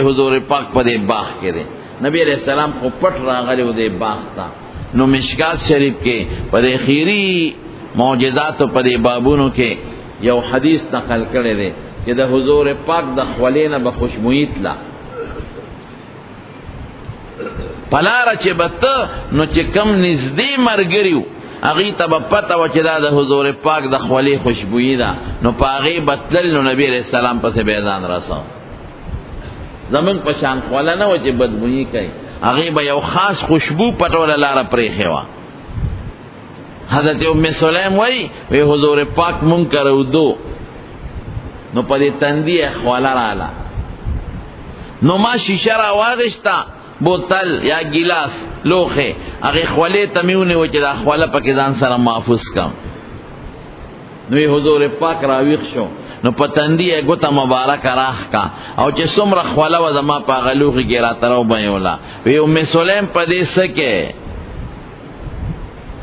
حضور پاک پا دے باغ کے دے نبی علیہ السلام کو پٹ راغلے و دے باغ تا نو مشکات شریف کے پا دے خیری معجزات و پا دے بابونو کے یو حدیث نقل کرے دے کہ دا حضور پاک دا خولین بخشبویت لا پلارا چے بتا نو چے کم نزدی مرگریو اغی تا با پتا و چے دا حضور پاک دا خولی خوشبوئی دا نو پا اغی بطلل نو نبی علیہ السلام پس بیدان رساو زمن پشان خولا نو چے بدبوئی کئی اغی با یو خاص خوشبو پتولا لارا پریخوا حضرت ام سلیم وی حضور پاک منکر او دو نو پا دی تندی خولا رالا نو ما شیشه را واغشتا بوتل یا گلاس لوخه اگه خوله تمیونه و چه دا خوله پا کدان سر محفوظ کم نوی حضور پاک راویخ شو نو پتندی گوتا مبارک راخ کا او چه سمر خوله و زما پا غلوخی گیرا ترو بیولا وی ام سلیم پا دی سکے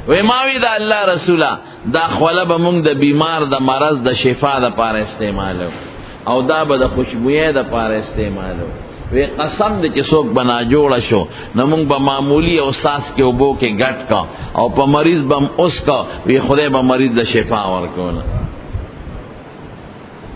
وی ماوی دا اللہ رسولا دا خوله با مونگ دا بیمار دا مرض دا شفا دا پار استعمالو او دا با دا خوشبویه دا پار استعمالو وی قسم دے چی سوک بنا جوڑا شو نمونگ با معمولی او ساس کے اوبو کے گٹ کا او پا مریض بم اس کا وی خدای با مریض دا شفا ورکونا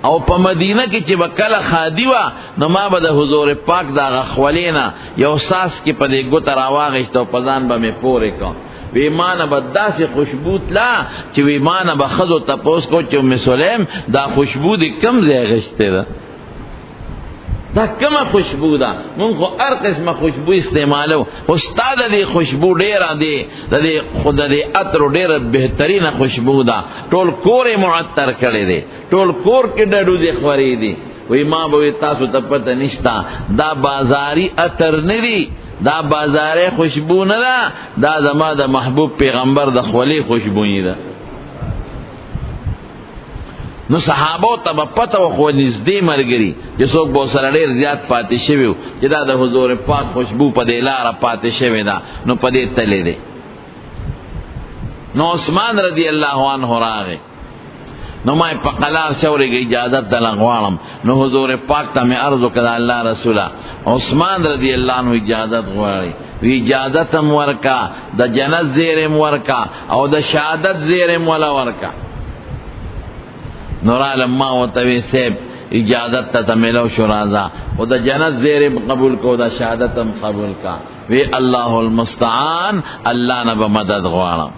او پا مدینہ کی چی با کل خادی وا نما با دا حضور پاک دا غخولینا یو ساس کی پا دے گتا راواغشتا و پدان با میں پورے کا وی مانا با دا سی خوشبوت لا چی وی مانا با خضو تپوس کو چی ام سلیم دا خوشبو دی کم زیغشتے دا دا کم خوشبو دا من خو ار قسم خوشبو استعمالو استاد دی خوشبو دیرا دی خود دی عطر دیر بہترین خوشبو دا ٹول کور معطر کردے دی ٹول کور کی ڈڑو دی خوری دی وی ماں بوی تاسو تپتا نشتا دا بازاری عطر ندی دا بازاری خوشبو ندا دا زما دا محبوب پیغمبر دا خولی خوشبوئی دا نو صحابو تا با پتا و خو نزدی مرگری جسوک بو سرڑیر زیاد پاتی شویو جدا دا حضور پاک خوشبو پا دے لارا پاتی شوی دا نو پا دے تلے دے نو عثمان رضی اللہ عنہ راغے نو مائی پا قلار شوری گئی اجازت دلنگوارم نو حضور پاک تا میں عرضو کدا اللہ رسولہ عثمان رضی اللہ عنہ اجازت غواری وی اجازت مورکا دا جنت زیر مورکا او دا شہادت زیر مولا ورکا نورال ما و توی سیب اجازت تا ملو شرازا و دا جنت زیر قبول کو دا شہادتم قبول کا وی اللہ المستعان اللہ نبا مدد غوارم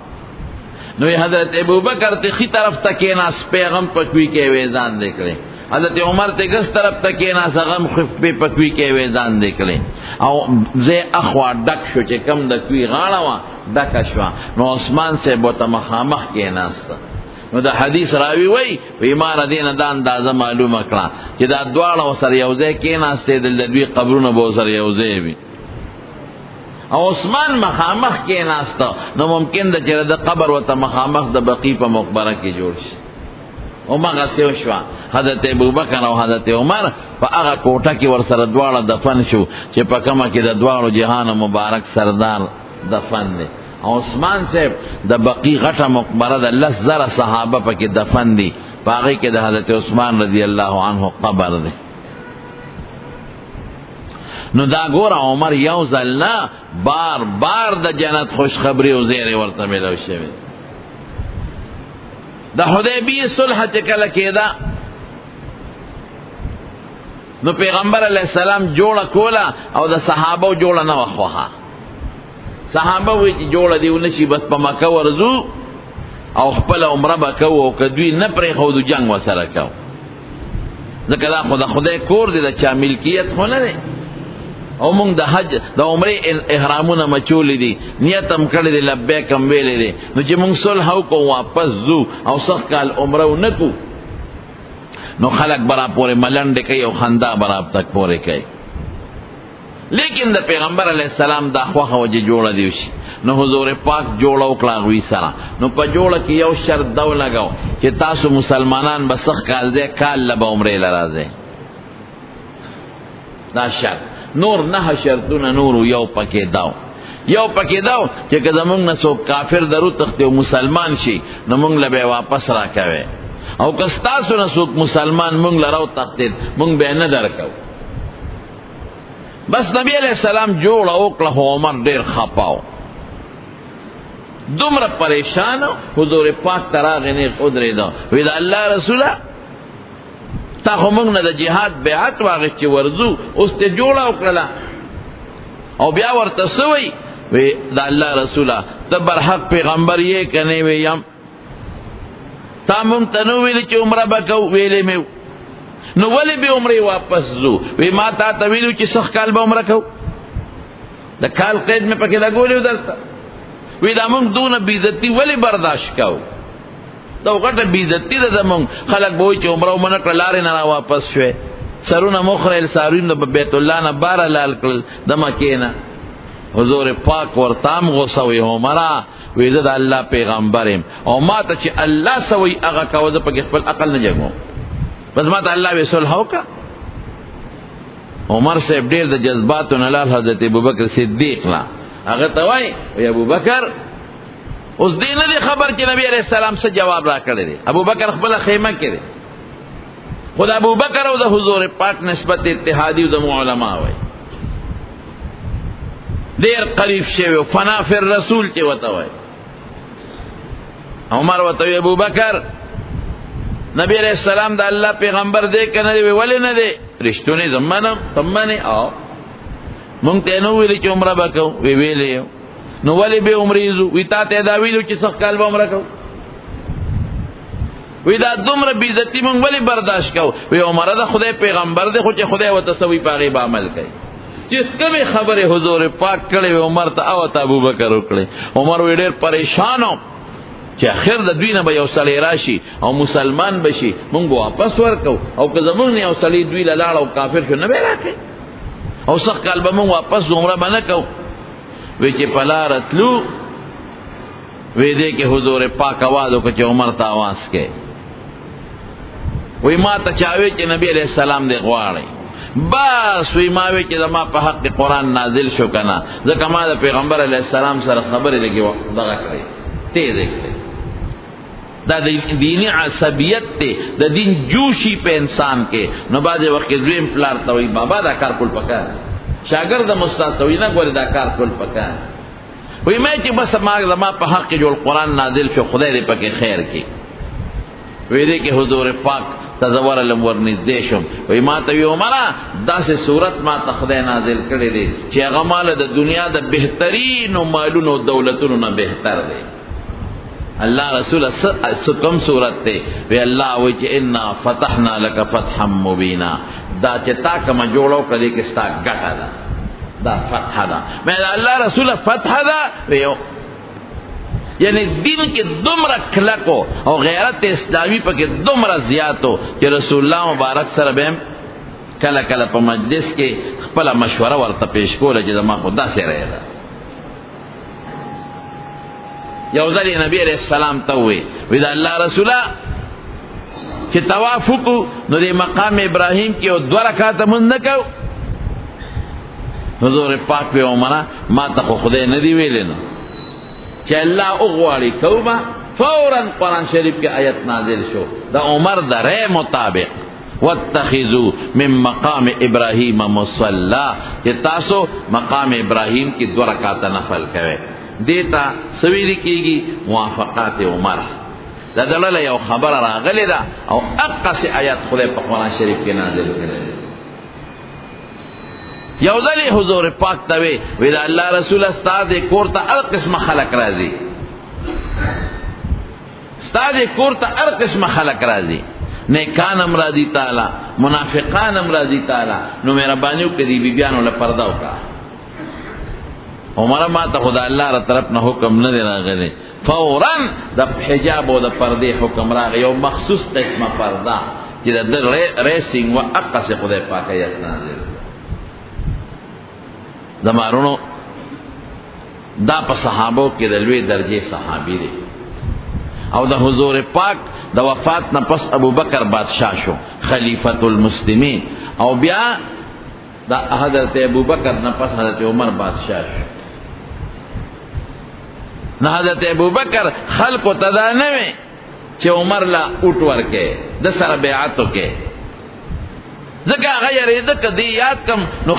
نوی حضرت ابو بکر تخی طرف تکینا سپیغم پکوی کے ویزان دیکھ لیں حضرت عمر تگس طرف تکینا سغم خفی پکوی کے ویزان دیکھ لیں او زی اخوا ڈک شو چے کم دکوی غاڑا ڈک شوا نو عثمان سے بوتا مخامخ کے ناستا نو دا حدیث راوی وی مارا دین دا اندازہ معلوم اکڑا چی دا دوارا و سر یوزے کی ناستے دل دوی قبرون بو سر یوزے بھی او عثمان مخامخ کی ناستا نو ممکن دا چی دا قبر و تا مخامخ دا بقی پا مقبرہ کی جوڑ شی او مغا سیو شوا حضرت ابو بکر و حضرت عمر پا اغا کوٹا کی ور سر دوارا دفن شو چی پا کما کی دا دوارا جہان مبارک سردار دفن دے عثمان سے دا بقی غٹا مقبرہ دا لس زر صحابہ پا کی دفن دی باقی کے دا حضرت عثمان رضی اللہ عنہ قبر دے نو دا گورا عمر یوزلنا بار بار دا جنت خوشخبری و زیر ورطا ملو شوی دا حدیبی صلح چکل کیدا نو پیغمبر علیہ السلام جوڑا کولا او دا صحابہ جوڑا نو اخوها صحابہ وی چی جوڑا دیو نشیبت پا مکہ ورزو او خپل عمرہ بکو او کدوی نپری خودو جنگ و سرکو ذکر دا خدا خدای کور دی دا چا ملکیت خونه دی او مونگ دا حج دا عمری احرامون مچولی دی نیتم کردی دی لبیکم ویلی دی نو چی مونگ صلحو کو واپس زو او سخ کال عمرو نکو نو خلق برا پوری ملنڈ کئی او خندا برا تک پوری کئی لیکن دا پیغمبر علیہ السلام دا خواہ وجہ جوڑا دیوشی نو حضور پاک جوڑا اکلاغوی سرا نو پا جوڑا کی یو شرط دو لگاو کہ تاسو مسلمانان بسخ کال دے کال لبا عمرے لرازے دا شرط نور نہ شرطون نورو یو پکی داو کہ کدا مونگ نسو کافر درو تختے و مسلمان شی نو مونگ لبے واپس را کوئے او کستاسو نسو مسلمان مونگ لراو تختے مونگ بے ندر کو بس نبی علیہ السلام جوړه وکړه، عمر ډیر خپاو، دومره پریشان، حضور پاک تراغی نیغ ادریدو، وی دا اللہ رسولا تا خو موږ نه د جهاد بیعت واغشتې ورځو، اوس ته جوړه وکړله او بیا ورته څه وی؟ وی دا الله رسوله ته برحق پیغمبر یې که نه وی یم؟ تا موږ ته نو ویلي چې عمره به کوو؟ ویلې مې نو ولې به عمرې واپس ځو؟ وی ما تا ته ویلو چې سخت کال به عمره کوو، د کال قید مې پکې لګولی و درته. وی دا موږ دونه بېعزتي ولې برداشت کوو؟ دا غټه بېعزتي ده زموږ. خلک به وایي چې عمره ونه کړه لارې نه را واپس شوې، سرونه مخریل څاروي د بیت الله نه باره لال کړل د مکې نه. حضور پاک ورته هم غوسه وی عمره، وی زه د الله پیغمبر یم او ما ته چې الله څه وایي هغه کوه، زه پکې خپل عقل نه جګوم. بس ما ته الله وی صلح وکړه. عمر صاحب ډېر د جذباتو نه لال حضرت ابوبکر صدیق لا هغه ته وایي وی ابوبکر اوس دې نه دی خبر چې نبی علیہ السلام څه جواب را کړی دی. ابوبکر خپله خیمه کې دی، خو د ابوبکر او د حضور پاک نسبت اتحادي د علما وایي ډېر قریب شوی، فنا فی الرسول چې ورته وایي. عمر ورته وی ابوبکر نبی علیہ السلام د الله پیغمبر دی که نه دی؟ وی ولې نه دی؟ رښتونی زه منم، ته منې؟ او مونږ ته یې نه ویلي چې عمره به کوو؟ وی ویلې یو. نو ولې به عمرې ځو؟ وی تا ته یې دا ویلو چې سخت کال به عمره کوو؟ وی دا دومره بېعزتي مونږ ولې برداشت کوو؟ وی عمره د خدای پیغمبر دی، خو چې خدای ورته څه وایي په هغې به عمل کوي. چې کومې خبرې حضور پاک کړې وی عمر ته او ته ابوبکر وکړې. عمر وی ډېر پریشان و چې اخر د دوی نه به یو سړی راشي او مسلمان بشي، مونږ به واپس ورکو، او که زمونږ نه یو سړی دوی له لاړ او کافر شو نه به یې راکوي، او سخت کال به مونږ واپس عمره به نه کوو. وی چې په لاره تلو، وی دی کې حضور پاک آواز وکړه چې عمر ته آواز کوي. وی ما ته چا وی چې نبی علیہ السلام دی غواړئ؟ بس وی ما وی چې زما په حق قرآن نازل شو که نه، ځکه ما د پیغمبر علیہ السلام سره خبرې لږې دغه کړې، تیزې کړې. دا د دینی عصبیت دی، د دین جوشي په انسان کې. نو بعضې وخت کې دویم پلار ته وایي بابا دا کار کول پکار، شاګرد هم استاد ته وایي نه ګورې دا کار کول پکار. وایي ما چې بس ما زما په حق کې جو قرآن نازل شو، خدای دې پکې خیر کړي. وایي دی کې حضور پاک ته زه ورغلم ورنږدې شم. وایي ما ته وایي عمره داسې صورت ما ته خدای نازل کړی دی چې هغه مال د دنیا د بهترینو مالونو او دولتونو نه بهتر دی. اللہ رسول کم صورت تے وی اللہ وی چی انا فتحنا لک فتحا مبینا، دا چتا کما جوڑو کدی کستا گٹا دا، دا فتح دا. میں اللہ رسول فتح دا ویو یعنی دین کی دمرا کھلکو او غیرت اسلامی پا کی دمرا زیادو کہ رسول اللہ مبارک سر بیم کلا کلا پا مجلس کے خپلا مشورہ ورطا پیش کو لجی زمان خدا سے رہے دا. یو ځل نبی علیہ السلام ته ووی وی دا الله رسوله چې طواف وکړو نو د مقام ابراهیم کې یو 2 رکعاته مونځ نه کوو؟ حضور پاک وی عمره ما ته خو خدای نه دی ویلی نو چې الله وغواړي کوو به. فوراً قرآن شریف کې آیت نازل شو د عمر د رأی مطابق، واتخذوا من مقام ابراهیم مصلی، چې تاسو مقام ابراهیم کې 2 رکعاته نفل کوئ. دیتا سویلی کیگی موافقات عمر. دا دلاله یو خبر راغلی دا او اقصی آیات خدای په قرآن شریف کې نازل کړی. یو ځل حضور پاک ته وی دا الله رسول ستا دې کور ته هر قسمه خلق راځي، ستا دې کور ته هر قسمه خلق راځي، نیکان هم راځي تعالی، منافقان هم راځي تعالی. نو مهرباني وکړه دې بیبیانو له پرده وکړه. عمر ما ته خدا الله را طرف نه حکم نه دی راغلی، فوراً د حجاب او د پردې حکم راغی، یو مخصوص قسمه پرده چې د ریسینګ و اقصې خدای پاک آیت نازل. د مارونو دا په صحابو کې د لوی درجې صحابي دی، او د حضور پاک د وفات نه پس ابوبکر بادشاہ شو خلیفۃ المسلمین، او بیا دا حضرت ابوبکر نه پس حضرت عمر بادشاہ شو. نہ حضرت ابوبکر خلق تدا نوے چې عمر لا اوٹ ورکے د سر بیعتو کے ذکا غیر ذکا دی یاد کم نو